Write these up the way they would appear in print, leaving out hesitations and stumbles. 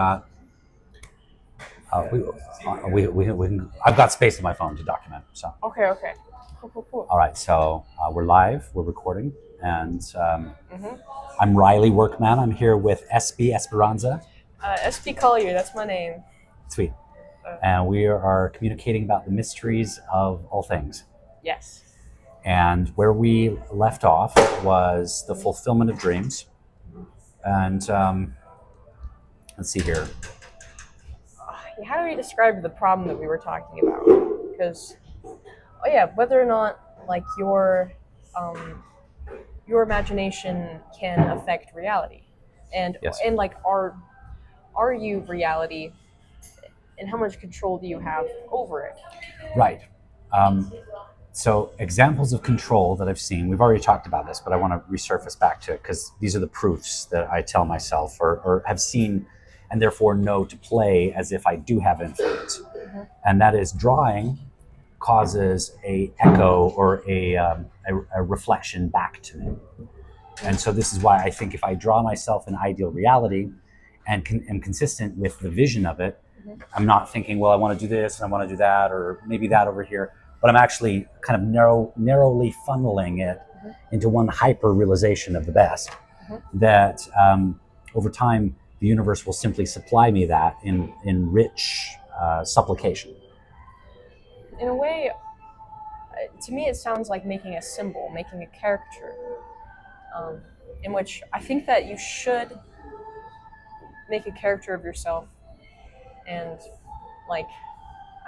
Uh, I've got space on my phone to document. So, Okay. Cool. all right. So we're live. We're recording, and Mm-hmm. I'm Riley Workman. I'm here with Espe Esperanza. Espe Collier, that's my name. Sweet. And we are communicating about the mysteries of all things. Yes. And where we left off was the fulfillment of dreams. And let's see here. How do we describe the problem that we were talking about? Because, whether or not like your imagination can affect reality, and Yes. and like are you reality, and how much control do you have over it? Right. So examples of control that I've seen, we've already talked about this, but I want to resurface back to it because these are the proofs that I tell myself or have seen and therefore know to play as if I do have influence. Mm-hmm. And that is drawing causes a echo or a reflection back to me. And so this is why I think if I draw myself an ideal reality and am consistent with the vision of it, Mm-hmm. I'm not thinking, well, I want to do this and I want to do that, or maybe that over here. But I'm actually kind of narrowly funneling it Mm-hmm. into one hyper realization of the best. Mm-hmm. That over time, the universe will simply supply me that in rich supplication. In a way, to me, it sounds like making a symbol, making a caricature, in which I think that you should make a character of yourself and, like,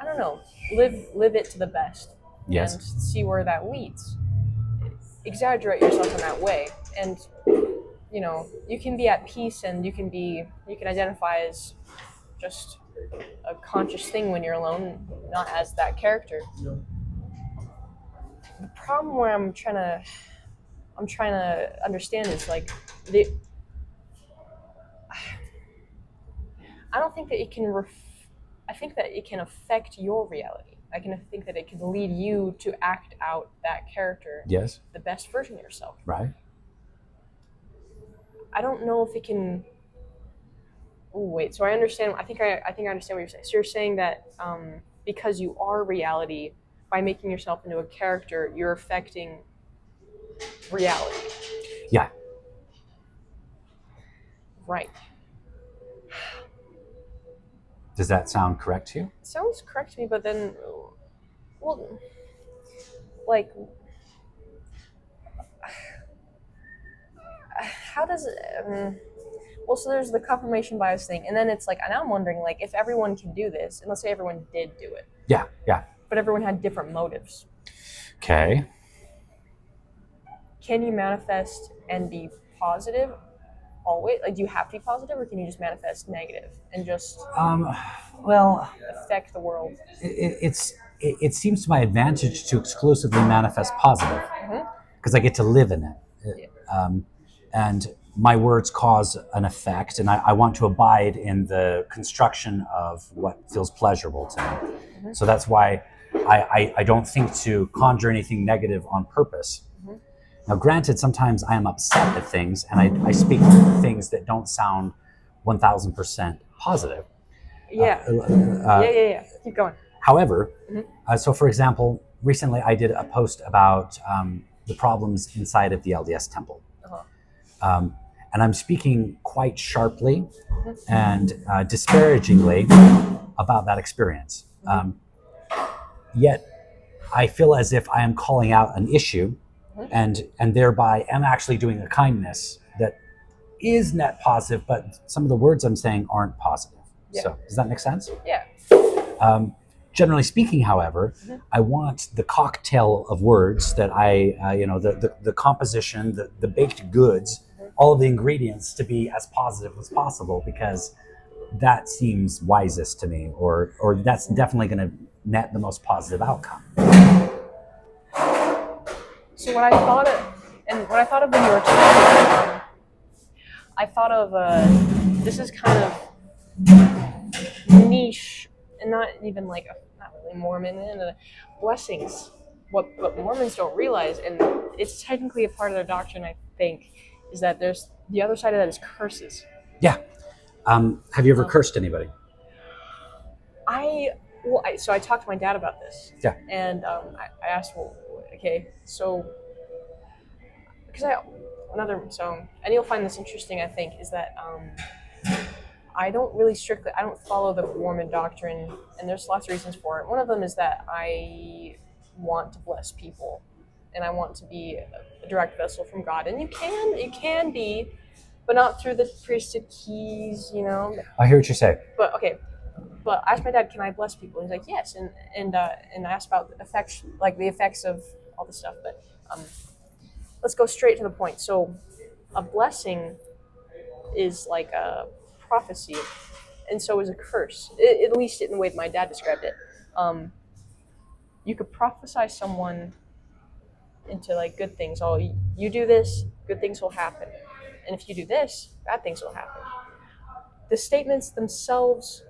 I don't know, live it to the best. Yes. And see where that leads. Exaggerate yourself in that way, and you can be at peace, and you can identify as just a conscious thing when you're alone, not as that character. The problem where I'm trying to understand is like I don't think that it can. I think that it can affect your reality. I can think that it can lead you to act out that character. Yes. The best version of yourself. Right. I don't know if it can. Oh wait. So I understand. I think I understand what you're saying. So you're saying that because you are reality, by making yourself into a character, you're affecting reality. Yeah. Right. Does that sound correct to you? It sounds correct to me, but then, well, like, how does it? Well, so there's the confirmation bias thing, and then it's like, and I'm wondering, like, if everyone can do this, and let's say everyone did do it. Yeah. But everyone had different motives. Okay. Can you manifest and be positive always? Like, do you have to be positive, or can you just manifest negative and just Well, affect the world? It seems to my advantage to exclusively manifest positive because I get to live in it. And my words cause an effect, and I want to abide in the construction of what feels pleasurable to me. Mm-hmm. So that's why I don't think to conjure anything negative on purpose. Mm-hmm. Now, granted, sometimes I am upset at things, and I speak things that don't sound 1,000% positive. Yeah. Yeah. Keep going. However, so for example, recently I did a post about the problems inside of the LDS temple. Uh-huh. And I'm speaking quite sharply and disparagingly about that experience. Yet I feel as if I am calling out an issue and thereby am actually doing a kindness that is net positive, but some of the words I'm saying aren't positive. Yeah. So does that make sense? Yeah. Generally speaking, however, I want the cocktail of words that the composition, the baked goods, all of the ingredients to be as positive as possible, because that seems wisest to me, or that's definitely going to net the most positive outcome. So what I thought of when you were talking, I thought of this is kind of niche, and not even like not really Mormon, and blessings. What Mormons don't realize, and it's technically a part of their doctrine, I think, is that there's the other side of that is curses. Yeah. Have you ever cursed anybody? So I talked to my dad about this. Yeah. And I asked, well, okay, so and you'll find this interesting, I think, is that I don't follow the Mormon doctrine, and there's lots of reasons for it. One of them is that I want to bless people, and I want to be a direct vessel from God. And you can be, but not through the priesthood keys, I hear what you say. But okay, but I asked my dad, "Can I bless people?" And he's like, "Yes." And I asked about the effects of all this stuff. But let's go straight to the point. So, a blessing is like a prophecy, and so is a curse. At least in the way that my dad described it. You could prophesy someone into like good things. Oh, you do this, good things will happen, and if you do this, bad things will happen. The statements themselves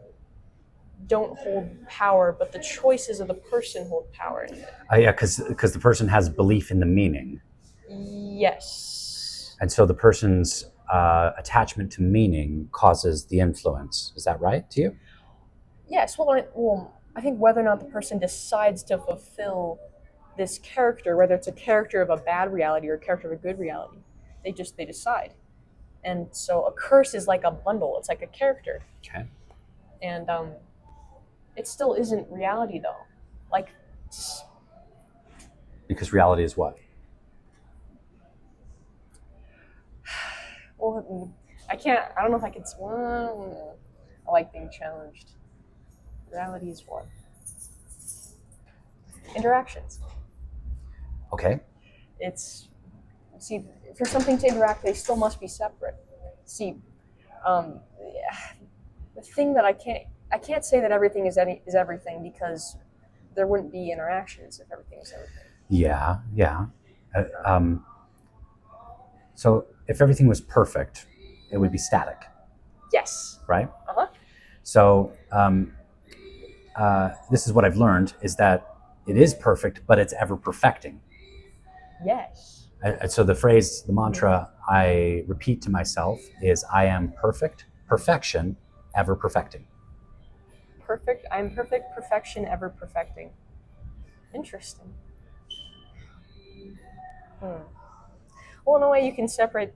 don't hold power, but the choices of the person hold power. Yeah, because the person has belief in the meaning. Yes. And so the person's attachment to meaning causes the influence. Is that right to you? Yes. Well, I think whether or not the person decides to fulfill this character, whether it's a character of a bad reality or a character of a good reality, they decide. And so a curse is like a bundle. It's like a character. Okay. And it still isn't reality, though. Because reality is what? Well, I don't know if I can. I like being challenged. Reality is what? Interactions. Okay. For something to interact, they still must be separate. The thing that I can't say that everything is everything, because there wouldn't be interactions if everything is everything. Yeah. So if everything was perfect, it would be static. Yes. Right? Uh-huh. So this is what I've learned, is that it is perfect, but it's ever perfecting. Yes. And so the mantra I repeat to myself is, I am perfect, perfection, ever perfecting. Perfect. I'm perfect, perfection, ever perfecting. Interesting. Well, in a way, you can separate,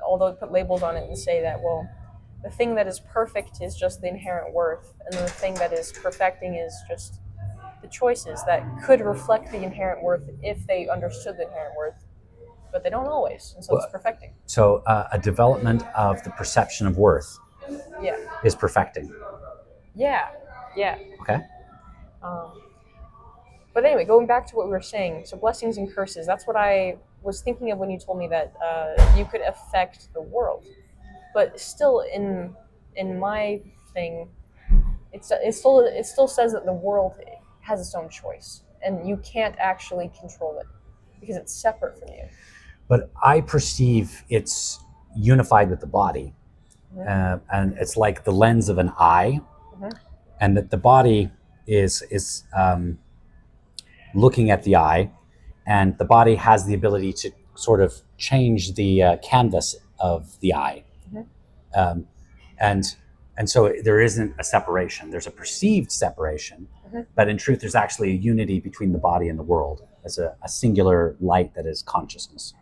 although put labels on it and say that, well, the thing that is perfect is just the inherent worth, and the thing that is perfecting is just the choices that could reflect the inherent worth if they understood the inherent worth, but they don't always, and so it's perfecting. So a development of the perception of worth is perfecting. Yeah. Okay. But anyway, going back to what we were saying, so blessings and curses, that's what I was thinking of when you told me that you could affect the world. But still, in my thing, it still says that the world has its own choice, and you can't actually control it because it's separate from you. But I perceive it's unified with the body, and it's like the lens of an eye, and that the body is looking at the eye, and the body has the ability to sort of change the canvas of the eye. And so there isn't a separation. There's a perceived separation, but in truth, there's actually a unity between the body and the world as a singular light that is consciousness.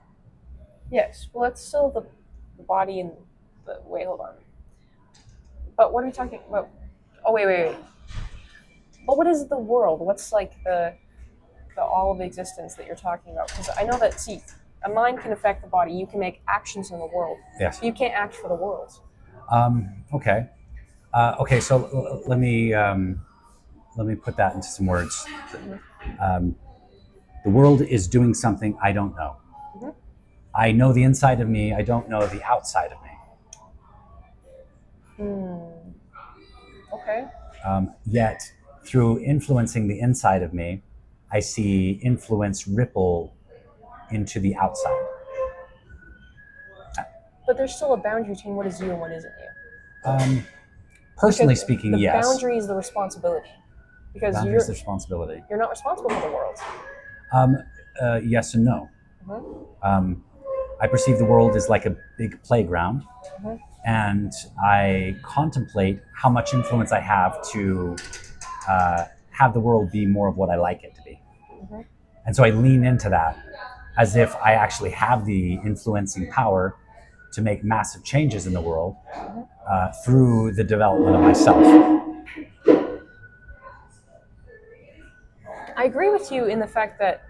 Yes, well, it's still the body and the... Wait, hold on. But what are we talking about? Oh, wait. But what is the world? What's like the all of existence that you're talking about? Because I know that, a mind can affect the body. You can make actions in the world. Yes. You can't act for the world. Okay. So let me put that into some words. The world is doing something I don't know. I know the inside of me. I don't know the outside of me. Okay. Yet, through influencing the inside of me, I see influence ripple into the outside. But there's still a boundary between what is you and what isn't you. Personally speaking, yes. The boundary is the responsibility. Because boundary is the responsibility. You're not responsible for the world. Yes and no. I perceive the world as like a big playground, Mhm. and I contemplate how much influence I have to have the world be more of what I like it to be. Mhm. And so I lean into that as if I actually have the influencing power to make massive changes in the world through the development of myself. I agree with you in the fact that,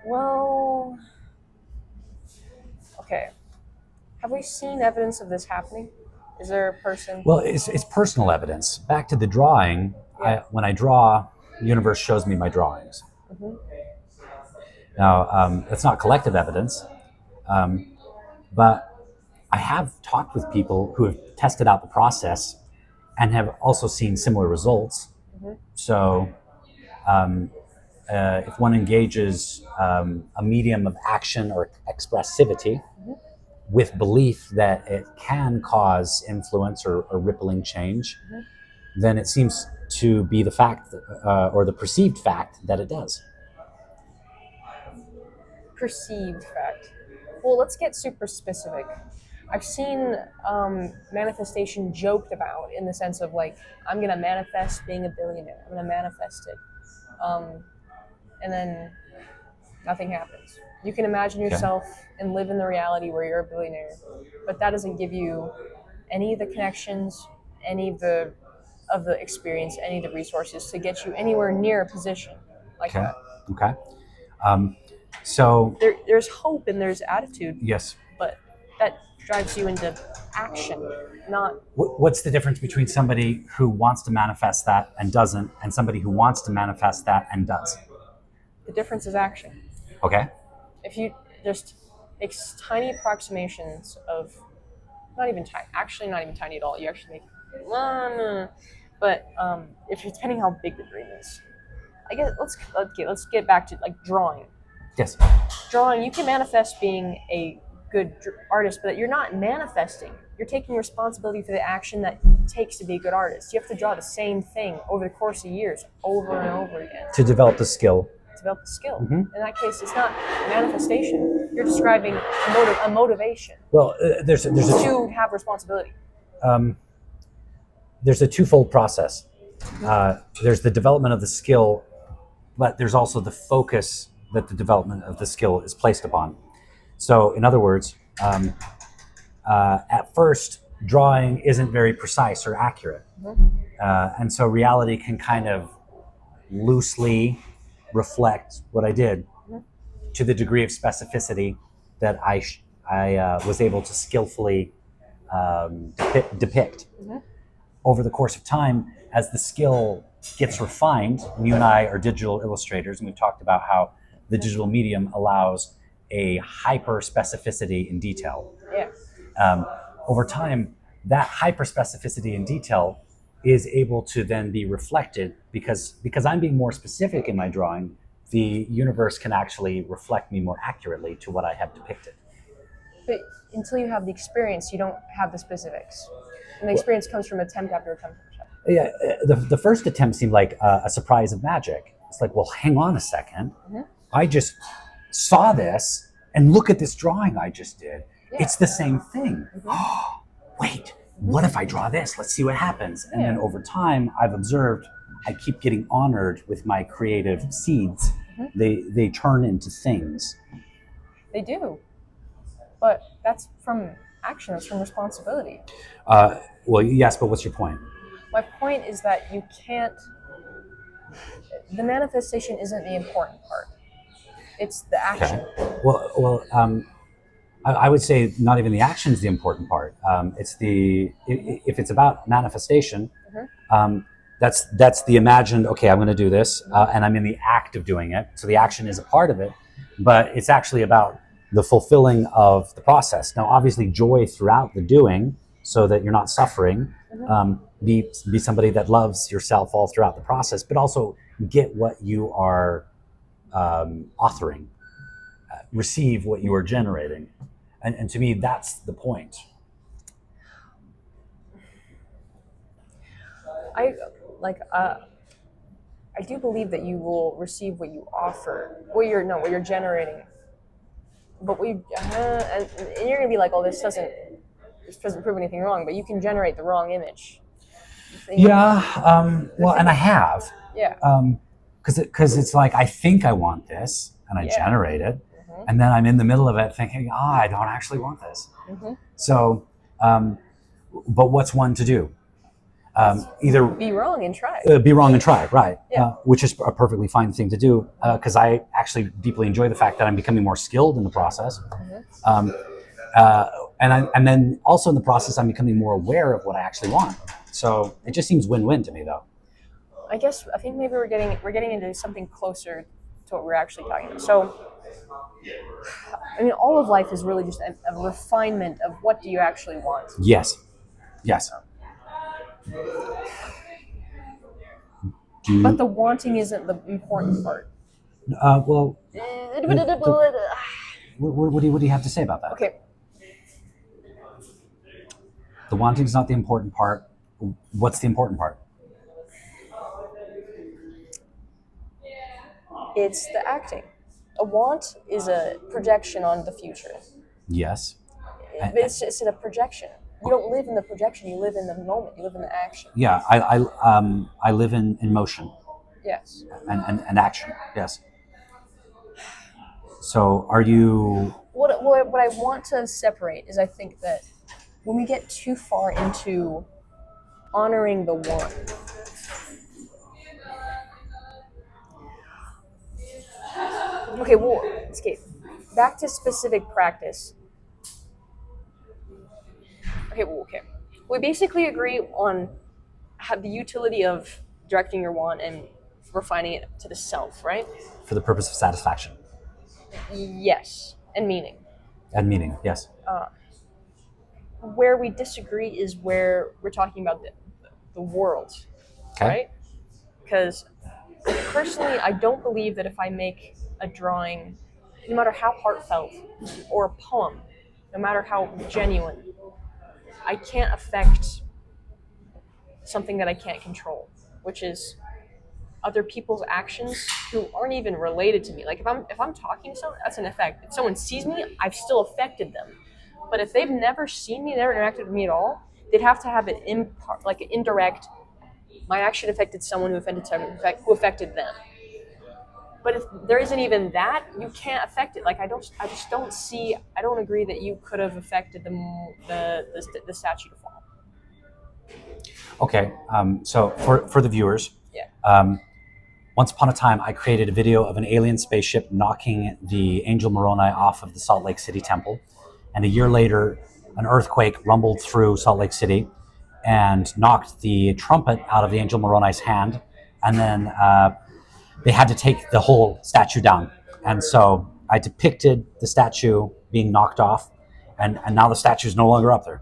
well, okay, have we seen evidence of this happening? Is there a person? Well, it's personal evidence. Back to the drawing, Yeah. when I draw, the universe shows me my drawings. Mhm. Now, it's not collective evidence, but I have talked with people who have tested out the process and have also seen similar results. Mhm. So, if one engages a medium of action or expressivity Mhm. with belief that it can cause influence or rippling change, Mhm. then it seems to be the fact or the perceived fact that it does. Perceived fact. Well, let's get super specific. I've seen manifestation joked about in the sense of like, I'm gonna manifest being a billionaire. I'm gonna manifest it, and then nothing happens. You can imagine Okay. yourself and live in the reality where you're a billionaire, but that doesn't give you any of the connections, any of the experience, any of the resources to get you anywhere near a position like Okay. that. Okay. Um, so There's hope and there's attitude, yes, but that drives you into action, not what's the difference between somebody who wants to manifest that and doesn't, and somebody who wants to manifest that and does? the difference is action. Okay. If you just make tiny approximations of, not even tiny, actually not even tiny at all. You actually make, but if you're depending how big the dream is, I guess let's get back to like drawing. Yes. Drawing, you can manifest being a good artist, but you're not manifesting. You're taking responsibility for the action that it takes to be a good artist. You have to draw the same thing over the course of years, over and over again, To develop the skill. develop the skill. Mm-hmm. In that case, it's not manifestation. You're describing a motivation Well, there's to have responsibility. there's a twofold process. There's the development of the skill, but there's also the focus that the development of the skill is placed upon. So, in other words, at first, drawing isn't very precise or accurate. And so reality can kind of loosely reflect what I did to the degree of specificity that I was able to skillfully depict. Over the course of time, as the skill gets refined, and you and I are digital illustrators, and we've talked about how the digital medium allows a hyper specificity in detail. Yeah. Over time, that hyper specificity in detail is able to then be reflected because I'm being more specific in my drawing. The universe can actually reflect me more accurately to what I have depicted. But until you have the experience, you don't have the specifics. And the experience comes from attempt after attempt after attempt. Yeah, the first attempt seemed like a surprise of magic. It's like, well, hang on a second. I just saw this, and look at this drawing I just did. Yeah. It's the same thing. Wait, what if I draw this? Let's see what happens. And then over time, I've observed I keep getting honored with my creative seeds. They turn into things. They do. But that's from action, that's from responsibility. Well, yes, but what's your point? My point is that you can't, the manifestation isn't the important part. It's the action. Okay. Well, I would say not even the action is the important part. It's if it's about manifestation, that's the imagined. Okay, I'm going to do this, and I'm in the act of doing it. So the action is a part of it, but it's actually about the fulfilling of the process. Now, obviously, joy throughout the doing, so that you're not suffering. Be somebody that loves yourself all throughout the process, but also get what you are authoring, receive what you are generating. And to me, that's the point. I do believe that you will receive what you offer, what you're generating but and you're gonna be like, oh, this doesn't prove anything wrong, but you can generate the wrong image. Well, and I have. Yeah. Because it's like, I think I want this, and I generate it, and then I'm in the middle of it thinking, I don't actually want this. So, but what's one to do? Either be wrong and try. Be wrong and try, right? Yeah. Which is a perfectly fine thing to do, because I actually deeply enjoy the fact that I'm becoming more skilled in the process. And then also in the process, I'm becoming more aware of what I actually want. So it just seems win-win to me, though. I think maybe we're getting into something closer to what we're actually talking about. So, I mean, all of life is really just a refinement of what do you actually want. Yes. But the wanting isn't the important part. Well, what do you have to say about that? Okay. The wanting is not the important part. What's the important part? It's the acting. A want is a projection on the future. Yes. It's a projection. You don't live in the projection. You live in the moment. You live in the action. Yeah, I live in motion. Yes. And action. Yes. So are you? What I want to separate is, I think that when we get too far into honoring the want, okay, well, escape. Back to specific practice. Okay. We basically agree on the utility of directing your want and refining it to the self, right? For the purpose of satisfaction. Yes, and meaning. And meaning, yes. Where we disagree is where we're talking about the world, right? Because personally, I don't believe that if I make a drawing, no matter how heartfelt, or a poem, no matter how genuine, I can't affect something that I can't control, which is other people's actions who aren't even related to me. Like if I'm talking to someone, that's an effect. If someone sees me, I've still affected them. But if they've never seen me, never interacted with me at all, they'd have to have it like an indirect. My action affected someone who affected them. But if there isn't even that, you can't affect it. Like I don't agree that you could have affected the statue to fall. Okay, so for the viewers, once upon a time, I created a video of an alien spaceship knocking the Angel Moroni off of the Salt Lake City temple. And a year later, an earthquake rumbled through Salt Lake City and knocked the trumpet out of the Angel Moroni's hand. And then they had to take the whole statue down. And so I depicted the statue being knocked off, and now the statue is no longer up there.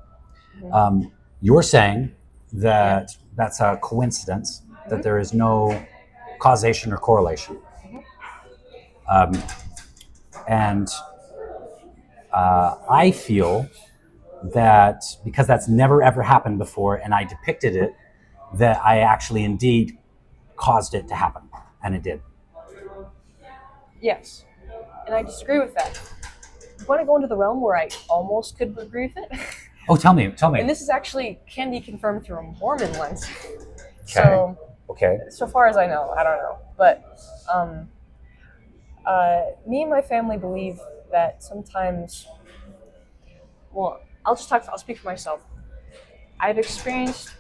You're saying that that's a coincidence, that there is no causation or correlation. And I feel that because that's never ever happened before and I depicted it, that I actually indeed caused it to happen, and it did. Yes, and I disagree with that. I want to go into the realm where I almost could agree with it. Oh, tell me. And this is actually can be confirmed through a Mormon lens. Okay. So far as I know, I don't know, but me and my family believe that sometimes. Well, I'll speak for myself. I've experienced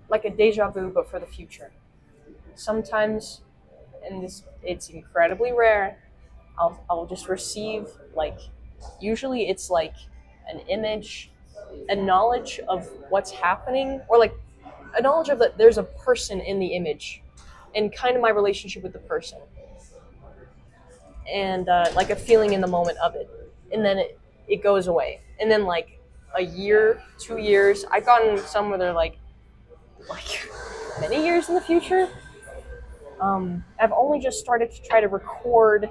like a deja vu, but for the future. Sometimes, and it's incredibly rare, I'll just receive usually it's like an image, a knowledge of what's happening, or like a knowledge of that there's a person in the image, and kind of my relationship with the person, and like a feeling in the moment of it, and then it goes away, and then like a year, 2 years, I've gotten some where they're like many years in the future. I've only just started to try to record,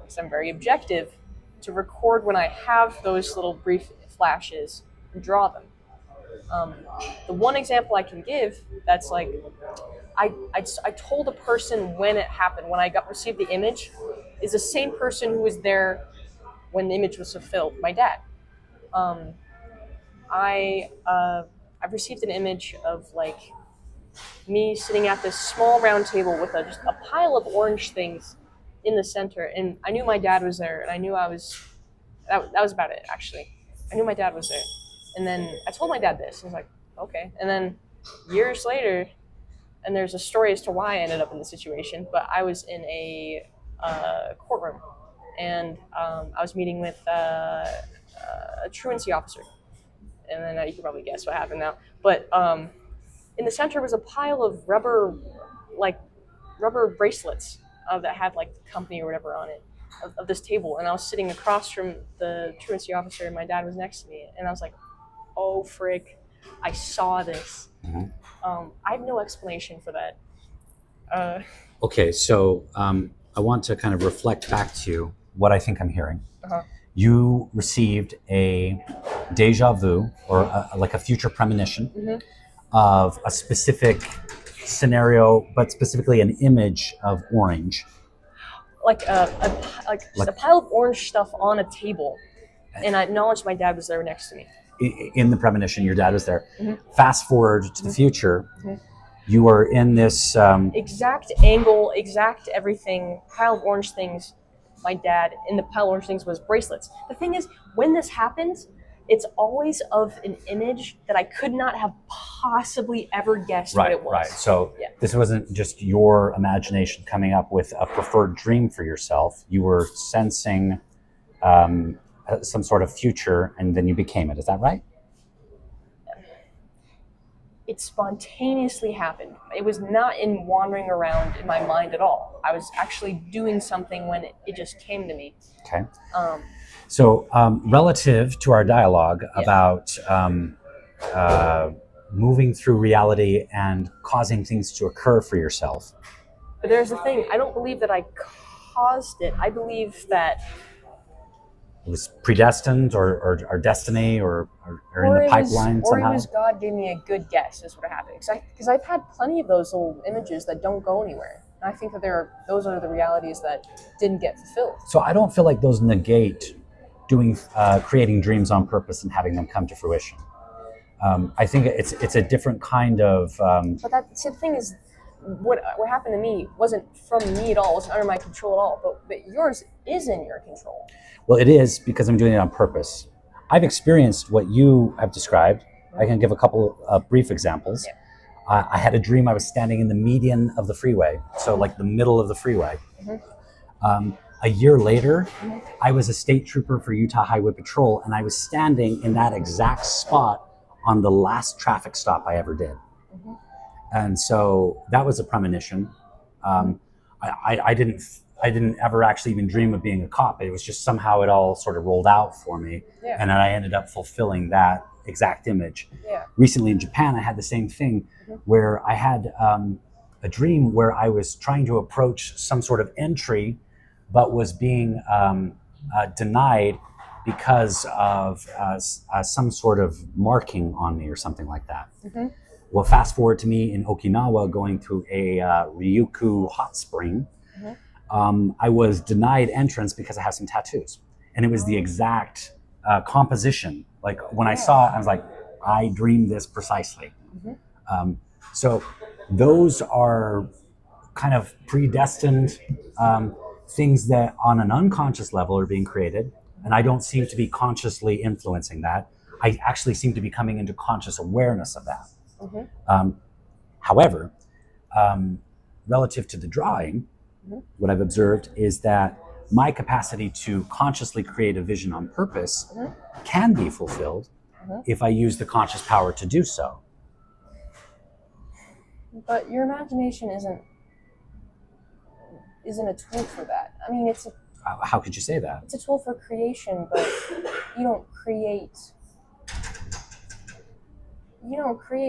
because I'm very objective, to record when I have those little brief flashes and draw them. The one example I can give that's like, I told a person when it happened, when I received the image, is the same person who was there when the image was fulfilled, my dad. Um, I've received an image of like me sitting at this small round table with just a pile of orange things in the center, and I knew my dad was there, and I knew I was. That was about it, actually. I knew my dad was there, and then I told my dad this. He was like, "Okay," and then years later, and there's a story as to why I ended up in the situation. But I was in a courtroom, and I was meeting with a truancy officer, and then you can probably guess what happened now. But in the center was a pile of rubber bracelets that had like the company or whatever on it of this table, and I was sitting across from the truancy officer, and my dad was next to me, and I was like, "Oh frick, I saw this." I have no explanation for that. Okay, so I want to kind of reflect back to what I think I'm hearing. You received a deja vu, or like a future premonition of a specific scenario, but specifically an image of orange. Like just a pile of orange stuff on a table, and I acknowledged my dad was there next to me. In the premonition, your dad was there. Fast forward to the future, you are in this exact angle, exact everything, pile of orange things. My dad, in the pile of orange things, was bracelets. The thing is, when this happens, it's always of an image that I could not have possibly ever guessed what it was. Right. So this wasn't just your imagination coming up with a preferred dream for yourself. You were sensing some sort of future, and then you became it. Is that right? It spontaneously happened. It was not in wandering around in my mind at all. I was actually doing something when it just came to me. Okay. So relative to our dialogue about moving through reality and causing things to occur for yourself. But there's the thing, I don't believe that I caused it. I believe that it was predestined or destiny or in the pipeline somehow. Or it was God gave me a good guess is what happened. Because I've had plenty of those little images that don't go anywhere. And I think that those are the realities that didn't get fulfilled. So I don't feel like those negate creating dreams on purpose and having them come to fruition. I think it's a different kind of. But the thing is, what happened to me wasn't from me at all. It wasn't under my control at all. But yours is in your control. Well, it is because I'm doing it on purpose. I've experienced what you have described. I can give a couple of brief examples. I had a dream I was standing in the median of the freeway, so like the middle of the freeway. A year later, I was a state trooper for Utah Highway Patrol, and I was standing in that exact spot on the last traffic stop I ever did. And so that was a premonition. I didn't ever actually even dream of being a cop. It was just somehow it all sort of rolled out for me. And then I ended up fulfilling that exact image. Recently in Japan, I had the same thing where I had a dream where I was trying to approach some sort of entry, but was being denied because of some sort of marking on me or something like that. Well, fast forward to me in Okinawa going to a Ryukyu hot spring. I was denied entrance because I have some tattoos. And it was the exact composition. Like when I saw it, I was like, I dreamed this precisely. So those are kind of predestined things that on an unconscious level are being created. And I don't seem to be consciously influencing that. I actually seem to be coming into conscious awareness of that. However, relative to the drawing, what I've observed is that my capacity to consciously create a vision on purpose can be fulfilled if I use the conscious power to do so. But your imagination isn't a tool for that. I mean, it's a... How could you say that? It's a tool for creation, but you don't create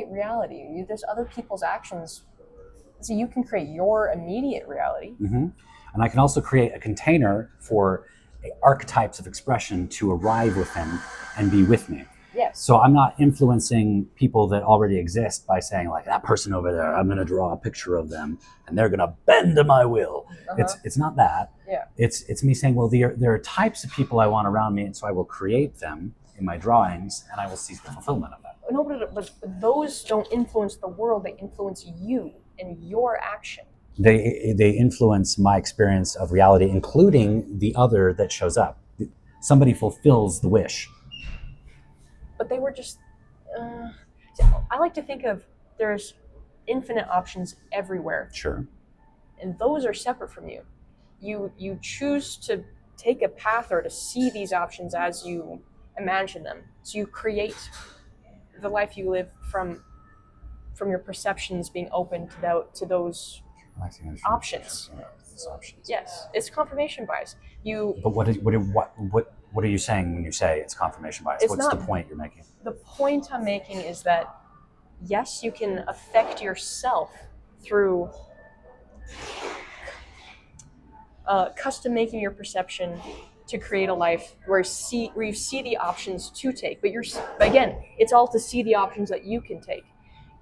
reality. There's other people's actions. So you can create your immediate reality. And I can also create a container for archetypes of expression to arrive within and be with me. Yes. So I'm not influencing people that already exist by saying like that person over there, I'm going to draw a picture of them and they're going to bend to my will. It's not that. Yeah. It's me saying, well, there are types of people I want around me, and so I will create them in my drawings, and I will see the fulfillment of that. No, but those don't influence the world. They influence you and your action. They influence my experience of reality, including the other that shows up. Somebody fulfills the wish. But they were just. I like to think of there's infinite options everywhere, Sure. and those are separate from you. You choose to take a path or to see these options as you imagine them. So you create the life you live from your perceptions being open to those options. Yes, it's confirmation bias. But what are you saying when you say it's confirmation bias? What's the point you're making? The point I'm making is that yes, you can affect yourself through custom making your perception to create a life where you see the options to take. But again, it's all to see the options that you can take.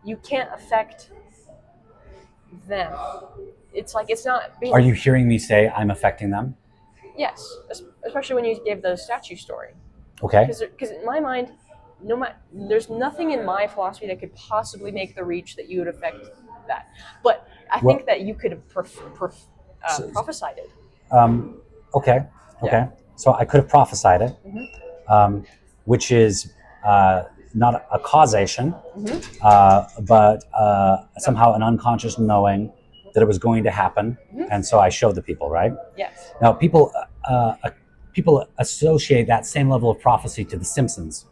You can't affect them. It's like it's not. Are you hearing me say I'm affecting them? Yes, especially when you gave the statue story. Okay. Because in my mind, there's nothing in my philosophy that could possibly make the reach that you would affect that. But I think that you could have prophesied it. Okay. Yeah. So I could have prophesied it, which is not a causation, but somehow an unconscious knowing that it was going to happen, and so I showed the people, right? Yes. Now people associate that same level of prophecy to The Simpsons,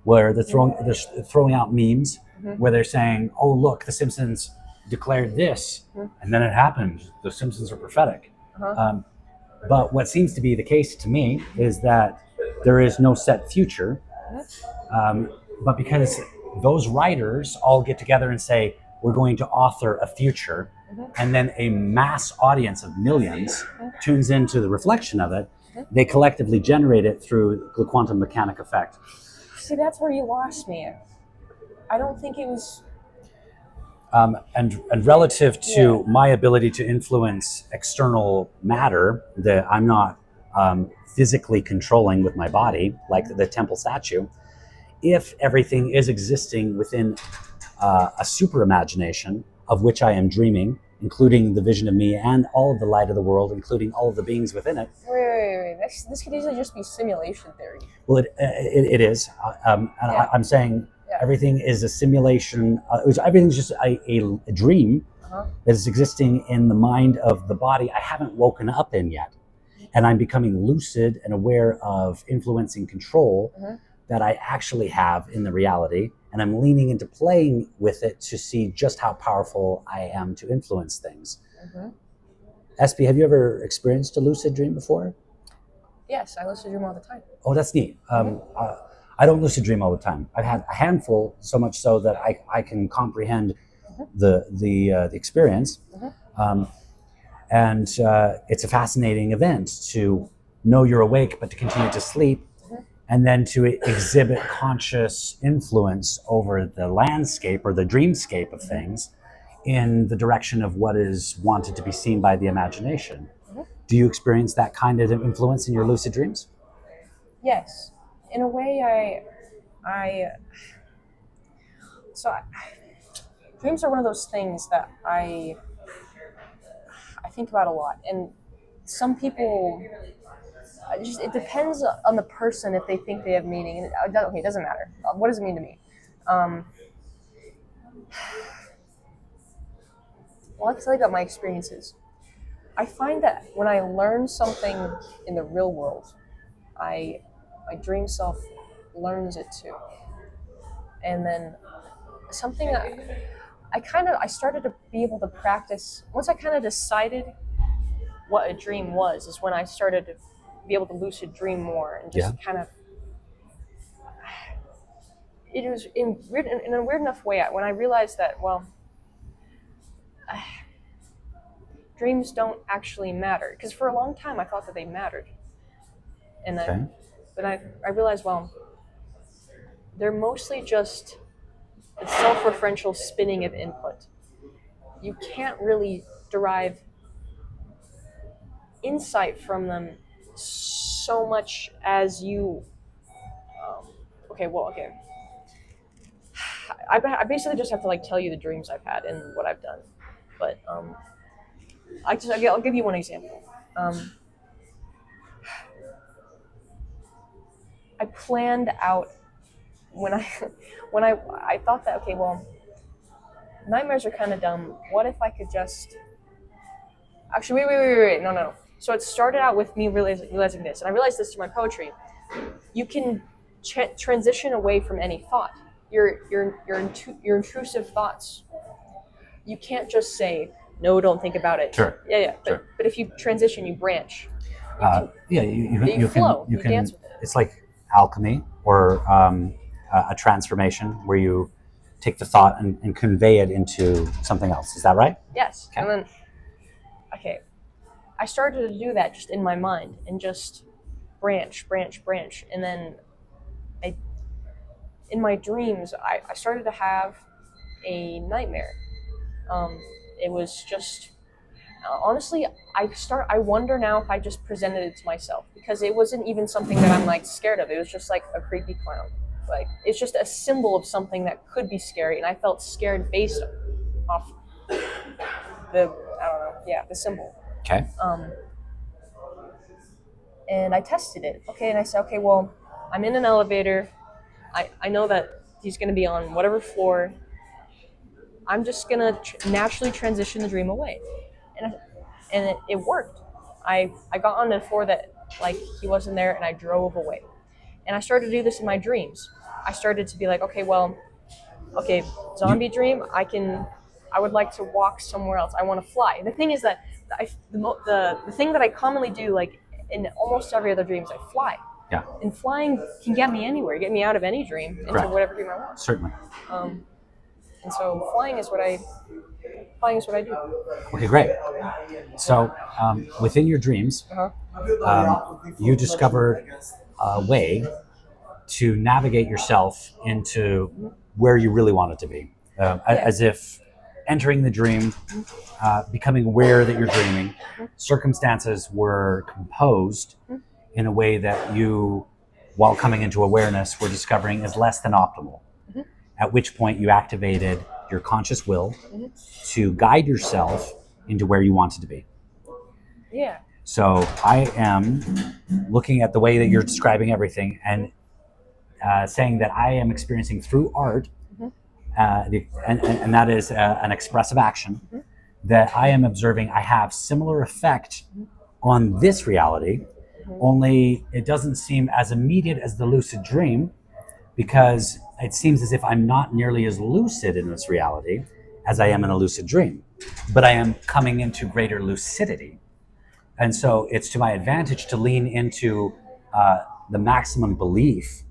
where they're throwing out memes where they're saying, "Oh, look, The Simpsons declared this, and then it happened. The Simpsons are prophetic." But what seems to be the case to me is that there is no set future, but because those writers all get together and say, we're going to author a future, and then a mass audience of millions tunes into the reflection of it, they collectively generate it through the quantum mechanic effect. See, that's where you lost me. I don't think it was... And relative to my ability to influence external matter that I'm not physically controlling with my body, like the temple statue, if everything is existing within a super imagination of which I am dreaming, including the vision of me and all of the light of the world, including all of the beings within it. Wait. This could easily just be simulation theory. Well, it is. I'm saying everything is a simulation. Everything's just a dream that is existing in the mind of the body I haven't woken up in yet. And I'm becoming lucid and aware of influencing control that I actually have in the reality. And I'm leaning into playing with it to see just how powerful I am to influence things. Espe, have you ever experienced a lucid dream before? Yes, I lucid dream all the time. Oh, that's neat. I don't lucid dream all the time. I've had a handful, so much so that I can comprehend the experience. And it's a fascinating event to know you're awake, but to continue to sleep, and then to exhibit conscious influence over the landscape or the dreamscape of things in the direction of what is wanted to be seen by the imagination. Do you experience that kind of influence in your lucid dreams? Yes. In a way, dreams are one of those things that I think about a lot. And some people, it depends on the person if they think they have meaning. And it doesn't matter. What does it mean to me? Well, I can tell you about my experiences. I find that when I learn something in the real world, my dream self learns it too. And then something that I started to be able to practice once I kind of decided what a dream was, is when I started to be able to lucid dream more and just kind of. It was in a weird enough way when I realized that, well, dreams don't actually matter, because for a long time I thought that they mattered, and then I realized, well, they're mostly just the self-referential spinning of input. You can't really derive insight from them so much as you. Okay. I basically just have to like tell you the dreams I've had and what I've done, but I'll give you one example. I planned out when I when I thought that, okay, well, nightmares are kind of dumb. What if I could just actually wait, no. So it started out with me realizing this, and I realized this through my poetry. You can transition away from any thought. Your intrusive thoughts. You can't just say no, don't think about it. Sure. Yeah. Sure. But if you transition, you branch. You flow. you You can. dance with it. It's like alchemy or a transformation where you take the thought and convey it into something else. Is that right? Yes. Okay. And then, I started to do that just in my mind and just branch. And then in my dreams, I started to have a nightmare. It was just, honestly, I wonder now if I just presented it to myself, because it wasn't even something that I'm like scared of. It was just like a creepy clown. Like, it's just a symbol of something that could be scary, and I felt scared based off the symbol. Okay. And I tested it. Okay, and I said, okay, well, I'm in an elevator. I know that he's going to be on whatever floor. I'm just going to naturally transition the dream away. And it worked. I got on the floor that, like, he wasn't there, and I drove away. And I started to do this in my dreams. I started to be like, okay, zombie dream, I would like to walk somewhere else. I want to fly. And the thing is that the thing that I commonly do, like in almost every other dream, is I fly. Yeah. And flying can get me anywhere, get me out of any dream into Correct. whatever dream I want. Certainly. And so flying is what I do. Okay, great. So within your dreams, you discovered a way to navigate yourself into where you really wanted to be, as if entering the dream, becoming aware that you're dreaming, circumstances were composed in a way that you, while coming into awareness, were discovering is less than optimal. At which point you activated your conscious will to guide yourself into where you wanted to be. Yeah. So I am looking at the way that you're describing everything and saying that I am experiencing through art, and that is an expressive action, that I am observing I have similar effect on this reality, only it doesn't seem as immediate as the lucid dream, because it seems as if I'm not nearly as lucid in this reality as I am in a lucid dream, but I am coming into greater lucidity. And so it's to my advantage to lean into the maximum belief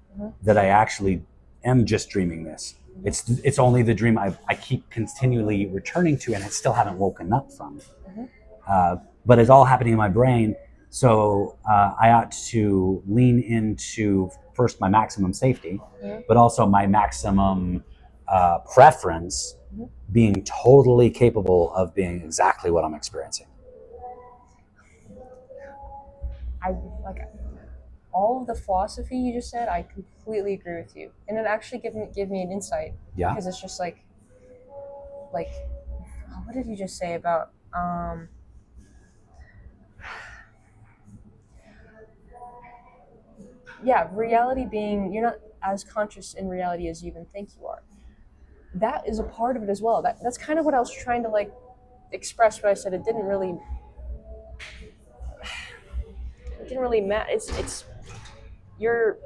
that I actually am just dreaming this. It's only the dream I keep continually returning to and I still haven't woken up from. But it's all happening in my brain. So I ought to lean into first my maximum safety, but also my maximum preference, being totally capable of being exactly what I'm experiencing. I like all of the philosophy you just said. I completely agree with you, and it actually give me an insight. Yeah. Because it's just like what did you just say about reality being, you're not as conscious in reality as you even think you are. That is a part of it as well. That's kind of what I was trying to like express, but I said it didn't really matter. It's you're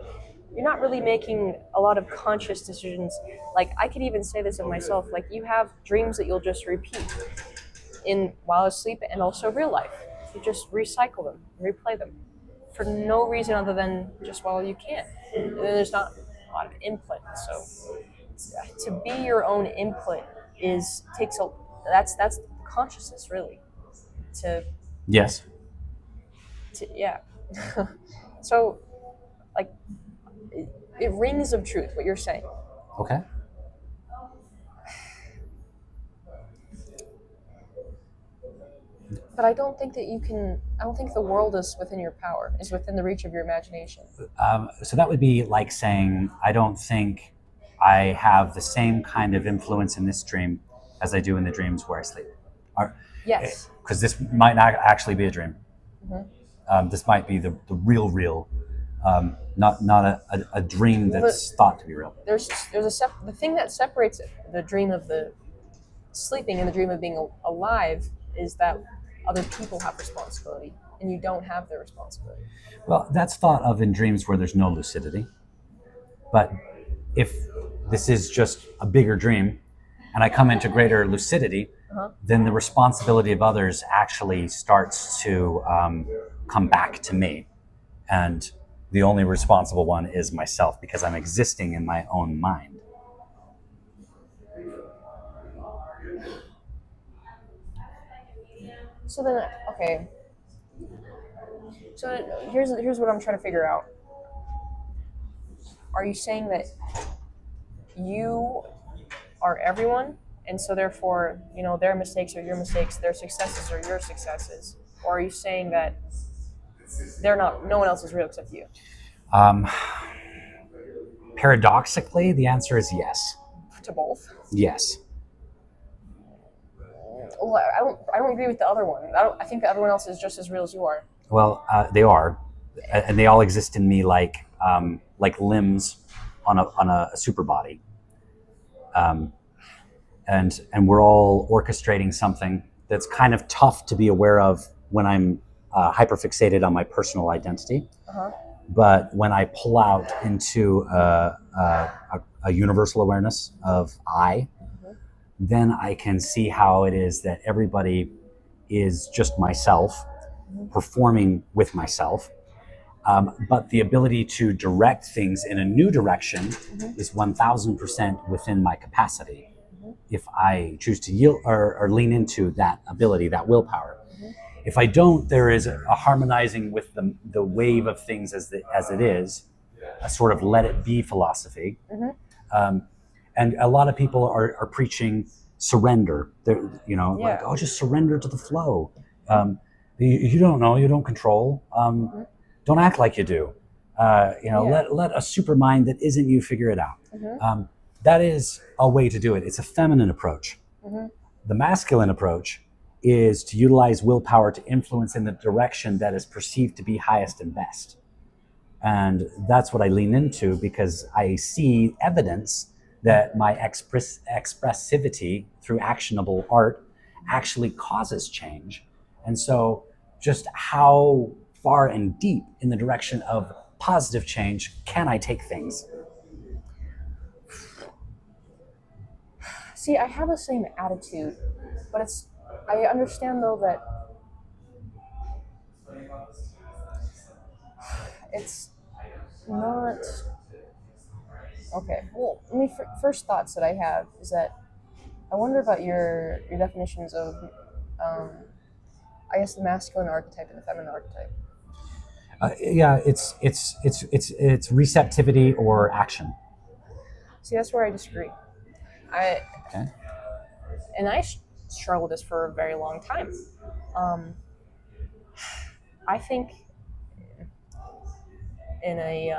not really making a lot of conscious decisions. Like, I could even say this of myself, like, you have dreams that you'll just repeat in while asleep and also real life. You just recycle them, replay them for no reason other than just, well, you can. And then there's not a lot of input. So to be your own input that's consciousness, really. Yes. Yeah. So, like, it rings of truth, what you're saying. Okay. But I don't think that you can. I don't think the world is within your power. Is within the reach of your imagination. So that would be like saying, I don't think I have the same kind of influence in this dream as I do in the dreams where I sleep. Yes. Because this might not actually be a dream. Mm-hmm. This might be the real, not a dream that's thought to be real. There's the thing that separates the dream of the sleeping and the dream of being alive is that other people have responsibility and you don't have the responsibility. Well, that's thought of in dreams where there's no lucidity. But if this is just a bigger dream and I come into greater lucidity, then the responsibility of others actually starts to come back to me. And the only responsible one is myself because I'm existing in my own mind. So then, okay. So here's what I'm trying to figure out. Are you saying that you are everyone, and so therefore, their mistakes are your mistakes, their successes are your successes, or are you saying that they're not? No one else is real except you. Paradoxically, the answer is yes. To both. Yes. Well, I don't agree with the other one. I think that everyone else is just as real as you are. Well, they are, and they all exist in me like limbs on a super body. And we're all orchestrating something that's kind of tough to be aware of when I'm hyperfixated on my personal identity. But when I pull out into a universal awareness of I, then I can see how it is that everybody is just myself, performing with myself. But the ability to direct things in a new direction is 1000% within my capacity. If I choose to yield or lean into that ability, that willpower. If I don't, there is a harmonizing with the wave of things as it is, a sort of let it be philosophy. And a lot of people are preaching surrender. They're, like, oh, just surrender to the flow. You don't know, you don't control. Don't act like you do. Let a super mind that isn't you figure it out. That is a way to do it. It's a feminine approach. The masculine approach is to utilize willpower to influence in the direction that is perceived to be highest and best. And that's what I lean into because I see evidence that my expressivity through actionable art actually causes change. And so just how far and deep in the direction of positive change can I take things? See, I have the same attitude, but I understand though that it's not okay. Well, first thoughts that I have is that I wonder about your definitions of, I guess, the masculine archetype and the feminine archetype. It's receptivity or action. See, that's where I disagree. Okay. And I struggled with this for a very long time. I think in a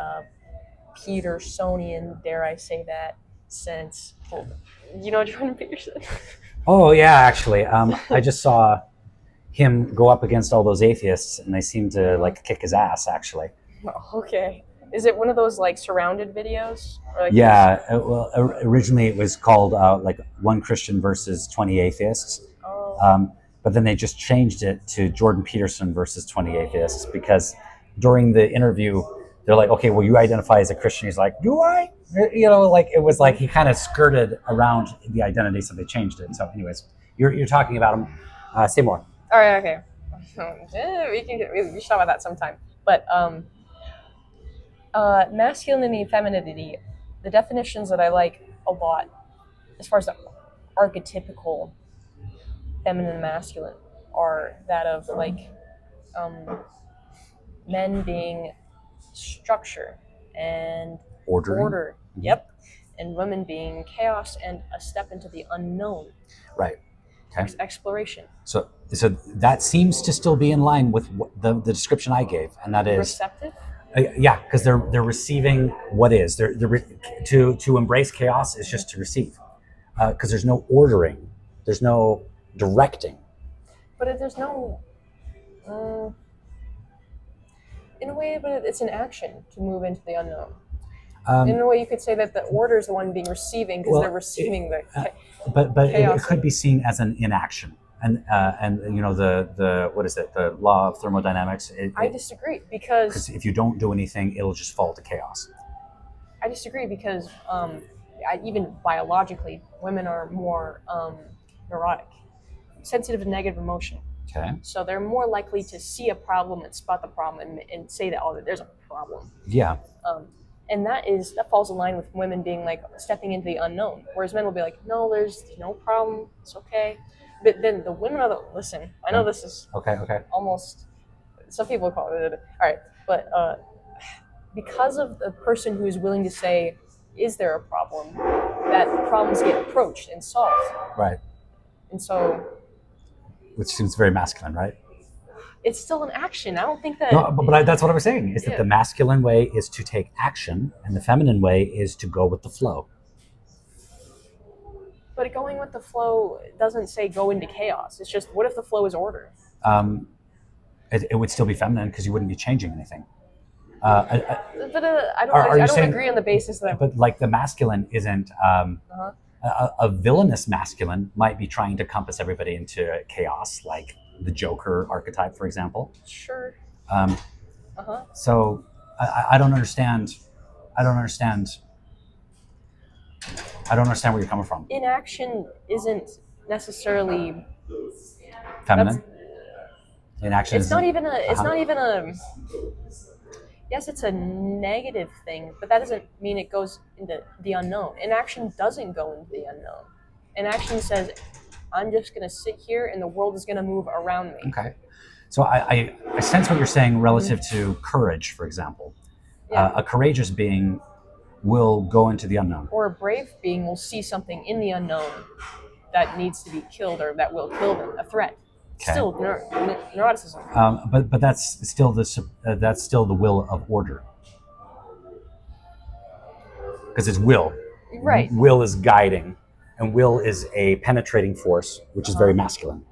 Petersonian, dare I say that, sense. You know Jordan Peterson? Oh yeah, actually, I just saw him go up against all those atheists, and they seem to kick his ass. Actually. Oh, okay. Is it one of those surrounded videos? Well, originally it was called One Christian versus 20 Atheists. Oh. But then they just changed it to Jordan Peterson versus 20 Atheists because during the interview, they're like, okay, well, you identify as a Christian. He's like, do I? It was like he kind of skirted around the identity, so they changed it. So anyways, you're talking about him. Say more. All right, okay. We should talk about that sometime. But masculinity and femininity, the definitions that I like a lot, as far as the archetypical feminine and masculine, are that of men being structure and Ordering. order. Yep. And women being chaos and a step into the unknown. Right. Okay. Exploration. So that seems to still be in line with the description I gave, and that is receptive. Yeah, because they're receiving what is. To embrace chaos is just to receive, because there's no ordering, there's no directing. But if there's no, in a way, but it's an action to move into the unknown. In a way, you could say that the order is the one being receiving because they're receiving but chaos. It could be seen as an inaction, and you know the what is it, the law of thermodynamics. I disagree because if you don't do anything, it'll just fall to chaos. I disagree because even biologically, women are more neurotic, sensitive to negative emotion. Okay. So they're more likely to see a problem and spot the problem and say that, oh, there's a problem. Yeah. And that falls in line with women being like stepping into the unknown, whereas men will be like, no, there's no problem, it's okay. But then the women are listen. I know this is okay. Almost, some people call it all right, but because of the person who is willing to say, is there a problem, that problems get approached and solved. Right. And so, which seems very masculine, right? It's still an action. I don't think that. No, but that's what I was saying. Is that the masculine way is to take action, and the feminine way is to go with the flow. But going with the flow doesn't say go into chaos. It's just, what if the flow is order? It would still be feminine because you wouldn't be changing anything. I don't agree on the basis that. But like the masculine isn't. A villainous masculine might be trying to compass everybody into chaos, like the Joker archetype, for example. Sure. So I don't understand. I don't understand where you're coming from. Inaction isn't necessarily feminine. Inaction. It's not even a. It's not even a. Yes, it's a negative thing, but that doesn't mean it goes into the unknown. Inaction doesn't go into the unknown. Inaction says, I'm just going to sit here and the world is going to move around me. Okay. So I sense what you're saying relative to courage, for example. Yeah. A courageous being will go into the unknown. Or a brave being will see something in the unknown that needs to be killed or that will kill them, a threat. Okay. Still neuroticism. But that's still the will of order. Because it's will. Right. Will is guiding, and will is a penetrating force, which is very masculine.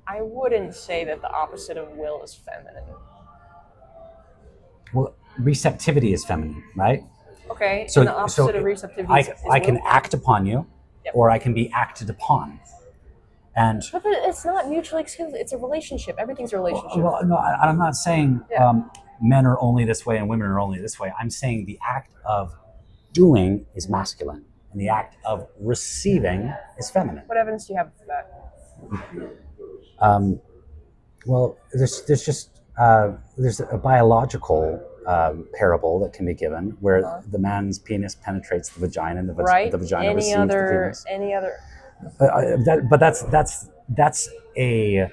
I wouldn't say that the opposite of will is feminine. Well, receptivity is feminine, right? Okay. So the opposite of receptivity is I can act upon you, or I can be acted upon. But it's not mutually exclusive. It's a relationship. Everything's a relationship. Well, no, I'm not saying men are only this way and women are only this way. I'm saying the act of doing is masculine, and the act of receiving is feminine. What evidence do you have for that? Well, there's a biological parable that can be given where the man's penis penetrates the vagina, and the vagina receives the penis. Any other. But that's a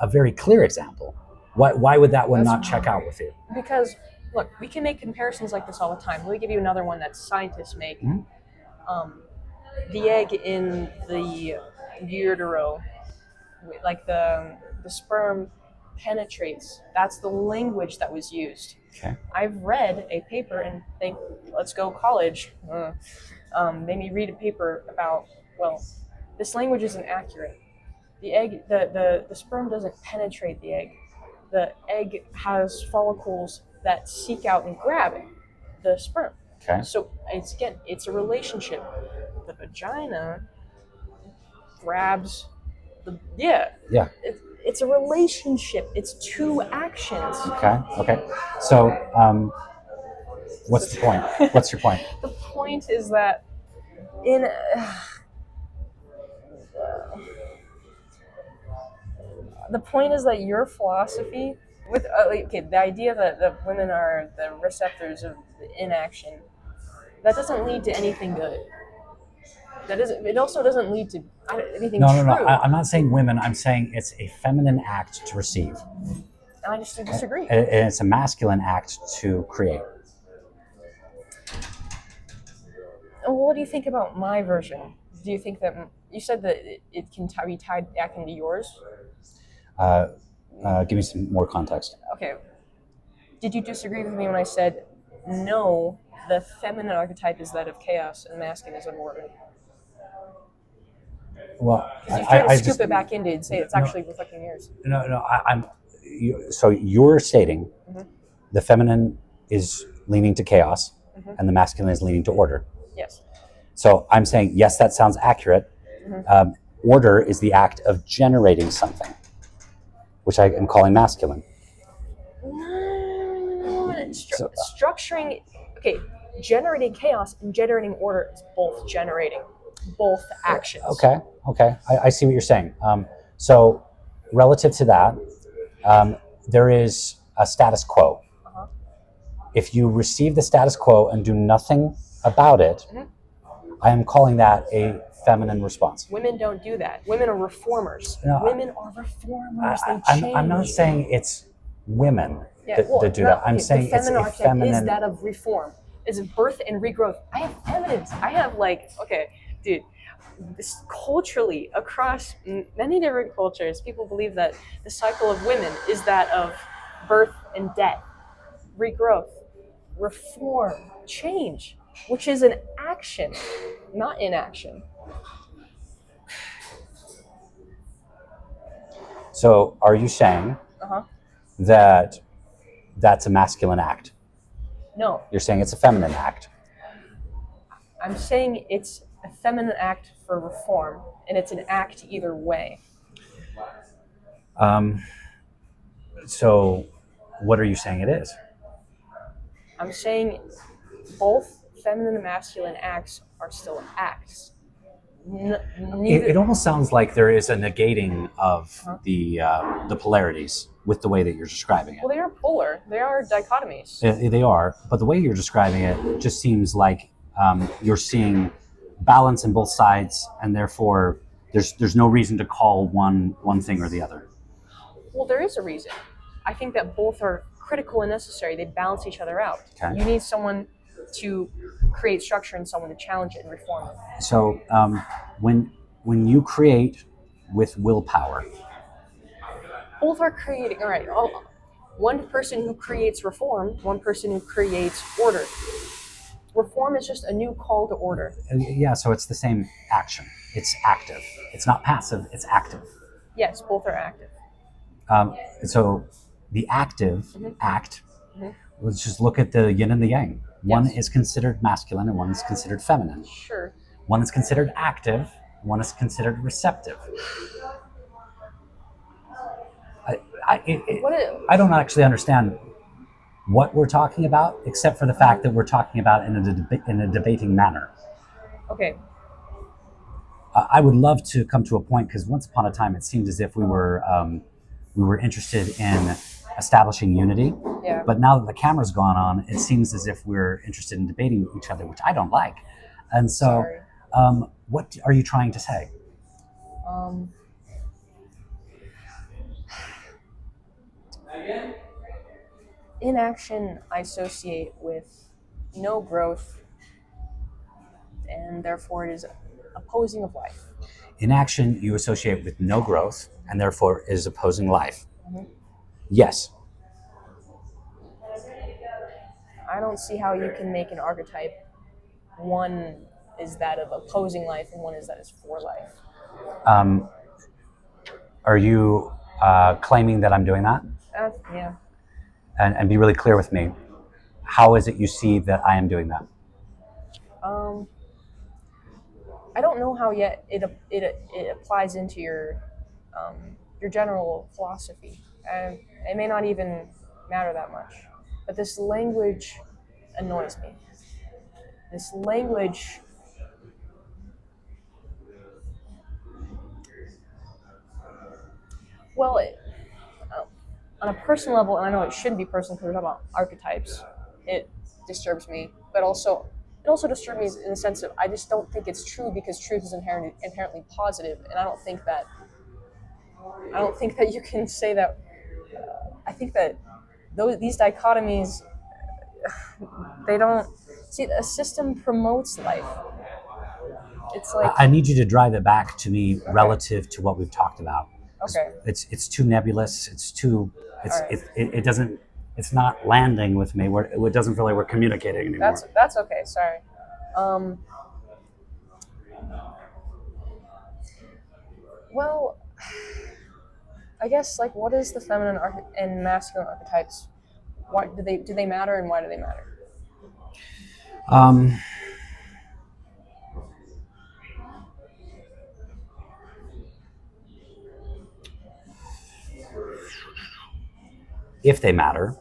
very clear example. Why would that one not check out with you? Because look, we can make comparisons like this all the time. Let me give you another one that scientists make. Mm-hmm. The egg in the utero, like the sperm penetrates. That's the language that was used. Okay. I've read a paper and let's go college. Made me read a paper about. Well, this language isn't accurate. The egg, the sperm doesn't penetrate the egg. The egg has follicles that seek out and grab the sperm. Okay. So it's a relationship. The vagina grabs Yeah. It's a relationship. It's two actions. Okay. So, what's the point? What's your point? The point is that the point is that your philosophy with the idea that women are the receptors of inaction, that doesn't lead to anything good. It also doesn't lead to anything true. No. I'm not saying women. I'm saying it's a feminine act to receive. I just disagree. And it's a masculine act to create. do you think about my version? Do you think that you said that it can be tied back into yours? Give me some more context. Okay. Did you disagree with me when I said no? The feminine archetype is that of chaos, and masculine is of order. Well, Because you try to scoop just it back into and say it's actually reflecting yours. no. So you're stating the feminine is leaning to chaos, and the masculine is leaning to order. Yes. So I'm saying yes, that sounds accurate. Order is the act of generating something, which I am calling masculine. Structuring, okay, generating chaos and generating order is both generating, both actions. Okay. I see what you're saying. So relative to that, there is a status quo. If you receive the status quo and do nothing about it, I am calling that a feminine response. Women don't do that. Women are reformers. No, women are reformers. I'm not saying it's women that do that. I'm saying it's a feminine. Is that of reform? Is it birth and regrowth? I have evidence. I have dude, this culturally across many different cultures, people believe that the cycle of women is that of birth and death, regrowth, reform, change, which is an action, not inaction. So are you saying that that's a masculine act? No. You're saying it's a feminine act. I'm saying it's a feminine act for reform, and it's an act either way. So what are you saying it is? I'm saying both feminine and masculine acts are still acts. It almost sounds like there is a negating of the polarities with the way that you're describing it. Well, they are polar. They are dichotomies. They are, but the way you're describing it just seems like you're seeing balance in both sides, and therefore there's no reason to call one thing or the other. Well, there is a reason. I think that both are critical and necessary. They balance each other out. Okay. You need someone to create structure and someone to challenge it and reform it. So when you create with willpower, both are creating. All right. One person who creates reform, one person who creates order. Reform is just a new call to order. Yeah, so it's the same action. It's active. It's not passive, it's active. Yes, both are active. So the active act, let's just look at the yin and the yang. One is considered masculine and one is considered feminine. Sure. One is considered active, one is considered receptive. I don't actually understand what we're talking about, except for the fact that we're talking about in a debating manner. Okay. I would love to come to a point, because once upon a time it seemed as if we were interested in establishing unity. Yeah. But now that the camera's gone on, it seems as if we're interested in debating each other, which I don't like. And so, what are you trying to say? Inaction I associate with no growth, and therefore it is opposing of life. Inaction you associate with no growth, and therefore is opposing life. Yes. I don't see how you can make an archetype. One is that of opposing life, and one is that is for life. Are you claiming that I'm doing that? Yeah. And be really clear with me. How is it you see that I am doing that? I don't know how yet it applies into your general philosophy. It may not even matter that much. But this language annoys me. This language on a personal level, and I know it shouldn't be personal because we're talking about archetypes, it disturbs me. But also, it also disturbs me in the sense of I just don't think it's true, because truth is inherently positive, and I don't think that you can say that. I think that these dichotomies, they don't see. A system promotes life. It's like I need you to drive it back to me relative to what we've talked about. okay. It's too nebulous. Right. It doesn't. It's not landing with me. It doesn't feel like we're communicating anymore. That's okay. Sorry. Well, I guess like what is the feminine and masculine archetypes? Why do they matter, and why do they matter? Um, if they matter,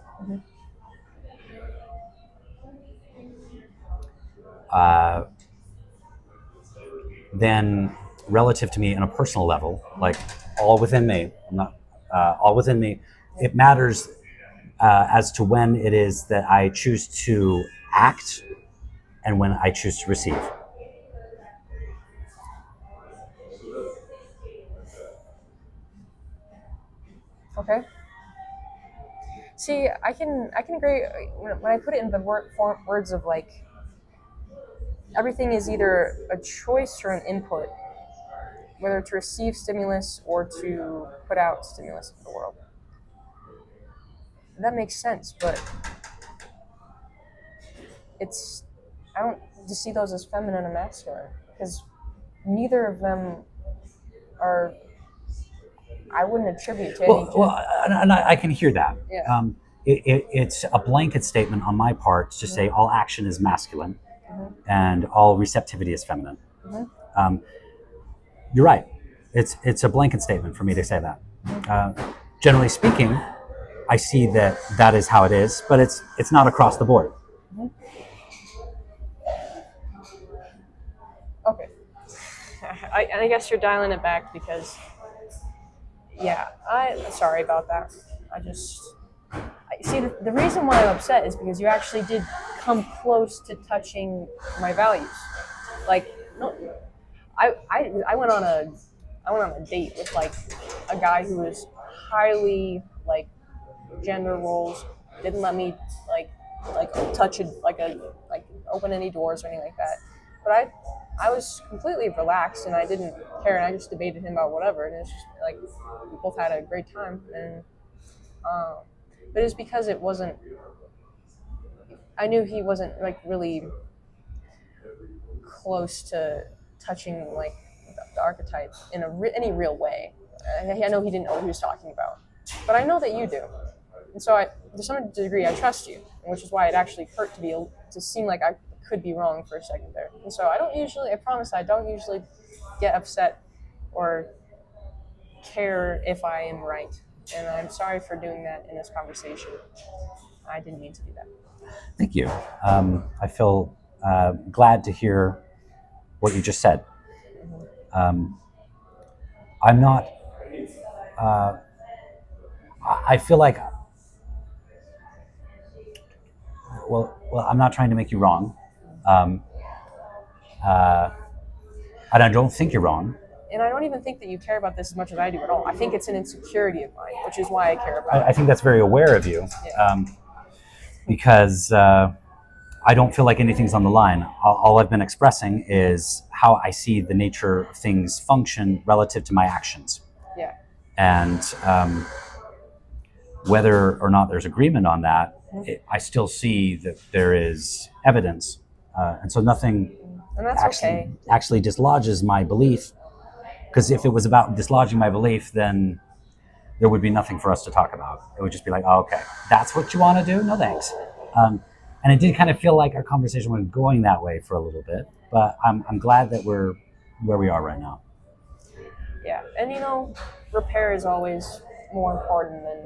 uh, then relative to me on a personal level, like all within me, I'm not all within me, it matters as to when it is that I choose to act and when I choose to receive. Okay. See, I can agree when I put it in the words of like everything is either a choice or an input, whether to receive stimulus or to put out stimulus into the world. That makes sense, but it's I don't just see those as feminine and masculine because neither of them are. I wouldn't attribute to any. And I can hear that. Yeah. It's a blanket statement on my part to say all action is masculine and all receptivity is feminine. You're right. It's a blanket statement for me to say that. Generally speaking, I see that is how it is, but it's not across the board. Okay. I guess you're dialing it back because, yeah, I'm sorry about that. See, the reason why I'm upset is because you actually did come close to touching my values. Like, no, I went on a date with like a guy who was highly like gender roles, didn't let me like touch it like open any doors or anything like that. But I was completely relaxed and I didn't care and I just debated him about whatever and it's just like we both had a great time and but it's because it wasn't I knew he wasn't like really close to touching like the archetype in any real way. I know he didn't know what he was talking about, but I know that you do, and so to some degree, I trust you, which is why it actually hurt to seem like I could be wrong for a second there. And so I promise, I don't usually get upset or care if I am right, and I'm sorry for doing that in this conversation. I didn't mean to do that. Thank you. I feel glad to hear what you just said. I'm not. I feel like. Well, I'm not trying to make you wrong, and I don't think you're wrong. And I don't even think that you care about this as much as I do at all. I think it's an insecurity of mine, which is why I care about it. I think that's very aware of you, Yeah. because I don't feel like anything's on the line. All I've been expressing is how I see the nature of things function relative to my actions. Yeah. And whether or not there's agreement on that, I still see that there is evidence. And so nothing And that's actually dislodges my belief. Because if it was about dislodging my belief, then there would be nothing for us to talk about. It would just be like, oh, okay, that's what you want to do? No, thanks. And it did kind of feel like our conversation was going that way for a little bit. But I'm glad that we're where we are right now. Yeah. And repair is always more important than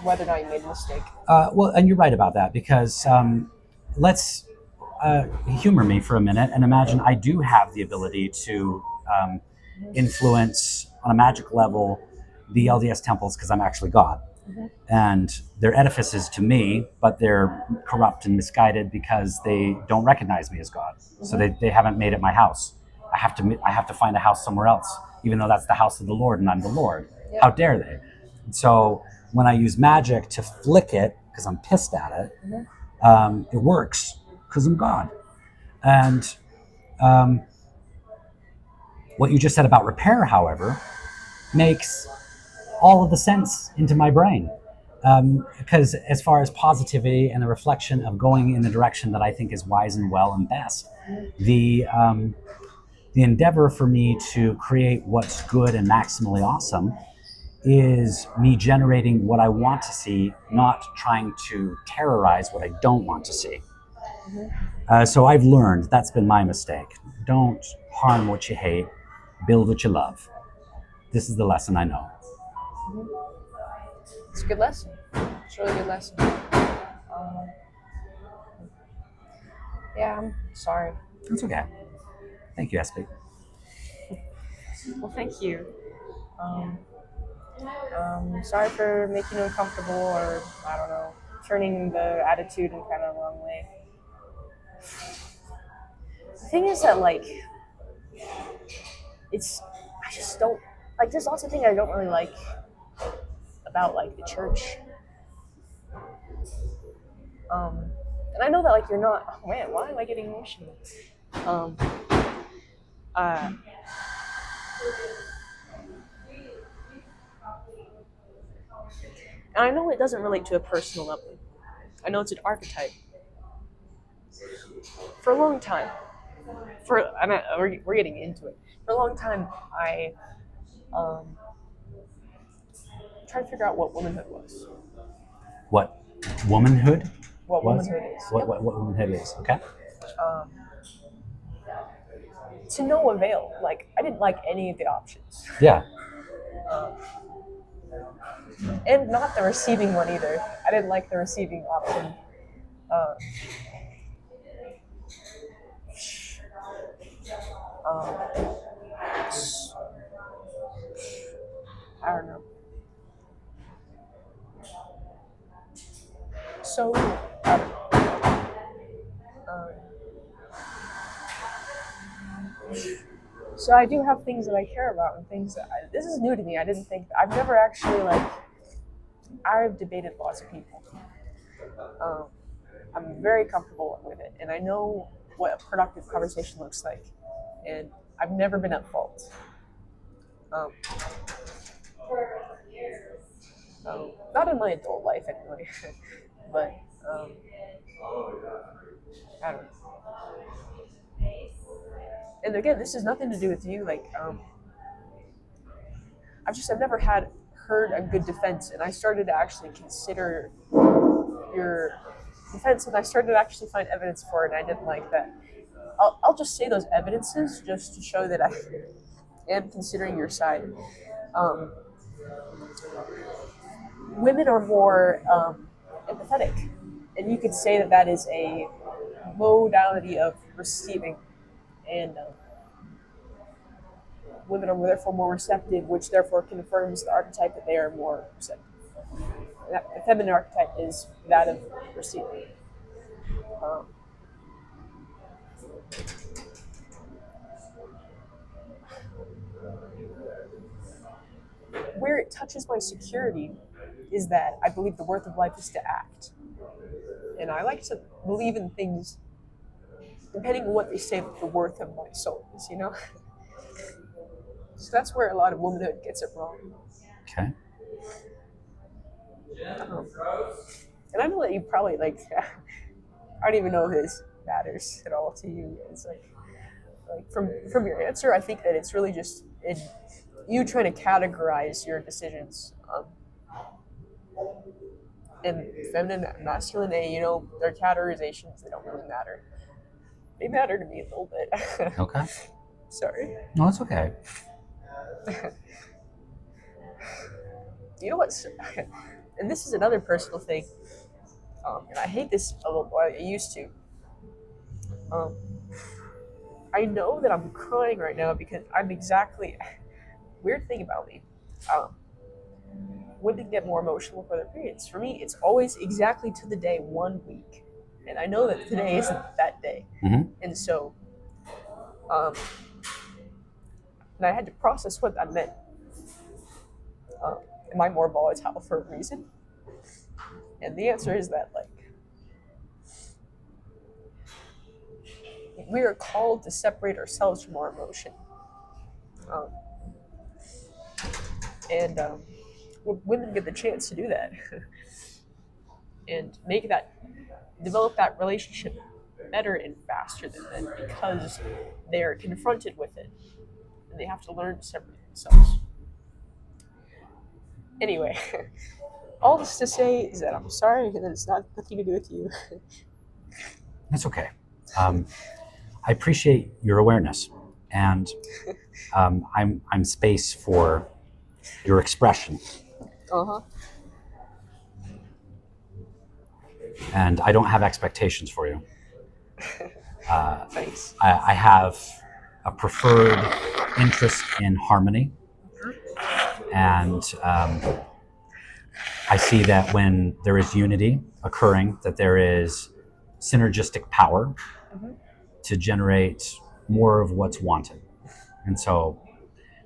whether or not you made a mistake. Well, and you're right about that because let's humor me for a minute and imagine I do have the ability to influence on a magic level the LDS temples because I'm actually God. And they're edifices to me, but they're corrupt and misguided because they don't recognize me as God. So they haven't made it my house. I have to find a house somewhere else, even though that's the house of the Lord and I'm the Lord. Yep. How dare they? And so when I use magic to flick it because I'm pissed at it, it works because I'm God. And What you just said about repair, however, makes all of the sense into my brain. Because as far as positivity and the reflection of going in the direction that I think is wise and well and best, the endeavor for me to create what's good and maximally awesome is me generating what I want to see, not trying to terrorize what I don't want to see. So I've learned that's been my mistake. Don't harm what you hate, build what you love. This is the lesson I know. It's a good lesson. It's a really good lesson. Yeah, I'm sorry. It's okay. Thank you, Espe. Well, thank you. Sorry for making you uncomfortable, or I don't know, turning the attitude in kind of the wrong way. The thing is that I just don't like. There's lots of things I don't really like about the church. And I know that you're not. Oh man, why am I getting emotional? Um, uh, and I know it doesn't relate to a personal level. I know it's an archetype. For a long time, we're getting into it. For a long time, I um, tried to figure out what womanhood was. What womanhood What was? womanhood is. What womanhood is? Okay. Um, to no avail. I didn't like any of the options, Yeah. and not the receiving one either. I didn't like the receiving option. Uh, um, I don't know. So I don't know. So I do have things that I care about and things that this is new to me. I didn't think I've never actually I've debated lots of people. Um, I'm very comfortable with it, and I know what a productive conversation looks like, and I've never been at fault. Um, Not in my adult life anyway, but I don't know. And again, this has nothing to do with you. I've never heard a good defense, and I started to actually consider your defense, and I started to actually find evidence for it, and I didn't like that. I'll just say those evidences just to show that I am considering your side. Um, Women are more empathetic, and you could say that that is a modality of receiving, and women are therefore more receptive, which therefore confirms the archetype that they are more receptive. The feminine archetype is that of receiving. Um, where it touches my security is that I believe the worth of life is to act. And I like to believe in things depending on what they say that the worth of my soul is. So that's where a lot of womanhood gets it wrong. Okay. Um, and I know that you probably I don't even know if this matters at all to you. It's from your answer, I think that it's really just in you trying to categorize your decisions. And feminine, masculine, their categorizations, they don't really matter. They matter to me a little bit. Okay. Sorry. No, it's okay. You know what's, and this is another personal thing, and I hate this a little more. I used to. I know that I'm crying right now because I'm exactly. Weird thing about me. Women get more emotional for their periods. For me, it's always exactly to the day 1 week, and I know that today isn't that day, and so, and I had to process what that meant. Am I more volatile for a reason? And the answer is that we are called to separate ourselves from our emotion. Um, and women get the chance to do that and develop that relationship better and faster than men because they're confronted with it and they have to learn to separate themselves. Anyway, all this to say is that I'm sorry that it's not nothing to do with you. It's okay. I appreciate your awareness, and I'm space for your expression. Uh-huh. And I don't have expectations for you. Thanks. I have a preferred interest in harmony, and I see that when there is unity occurring, that there is synergistic power to generate more of what's wanted. And so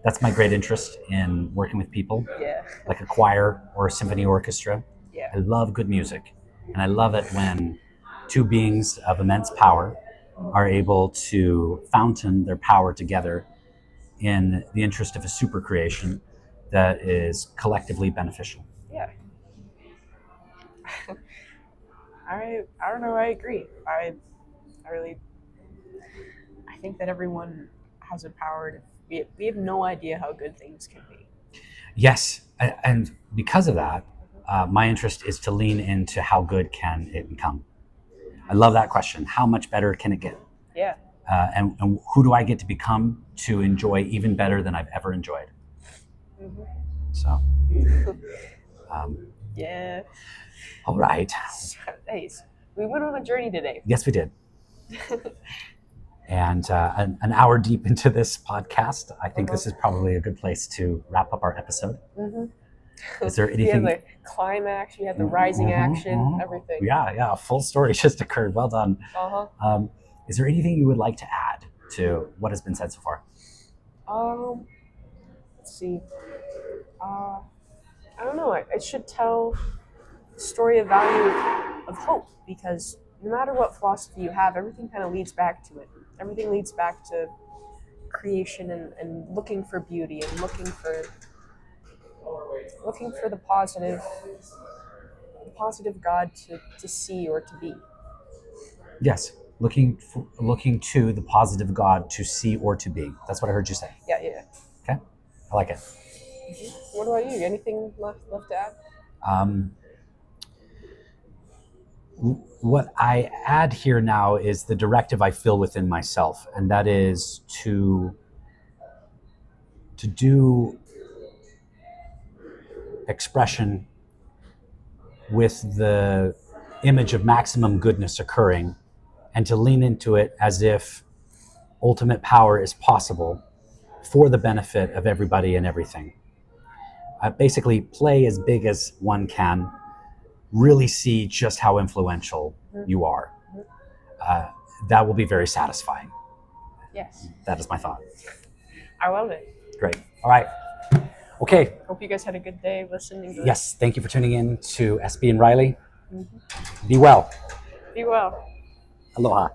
that's my great interest in working with people, Yeah. like a choir or a symphony orchestra. Yeah. I love good music, and I love it when two beings of immense power are able to fountain their power together in the interest of a super creation that is collectively beneficial. Yeah. I don't know. I agree. I think that everyone has a power to. We have no idea how good things can be. Yes, and because of that, my interest is to lean into how good can it become. I love that question. How much better can it get? Yeah. And who do I get to become to enjoy even better than I've ever enjoyed? Mm-hmm. So, Yeah. all right. Hey, we went on a journey today. Yes, we did. And an hour deep into this podcast, I think this is probably a good place to wrap up our episode. Mm-hmm. Is there anything? We had the climax, we had the rising action, everything. Yeah, full story just occurred. Well done. Uh-huh. Is there anything you would like to add to what has been said so far? Let's see. I don't know. It should tell the story of value of hope because no matter what philosophy you have, everything kind of leads back to it. Everything leads back to creation and looking for beauty and looking for the positive God to see or to be. Yes, looking to the positive God to see or to be. That's what I heard you say. Yeah. Okay, I like it. Mm-hmm. What about you? Anything left to add? What I add here now is the directive I feel within myself, and that is to do expression with the image of maximum goodness occurring, and to lean into it as if ultimate power is possible for the benefit of everybody and everything. Basically, play as big as one can, really see just how influential you are. That will be very satisfying. Yes. That is my thought. I love it. Great. All right. Okay. Hope you guys had a good day listening to Yes. Thank you for tuning in to Espe and Riley. Mm-hmm. Be well. Be well. Aloha.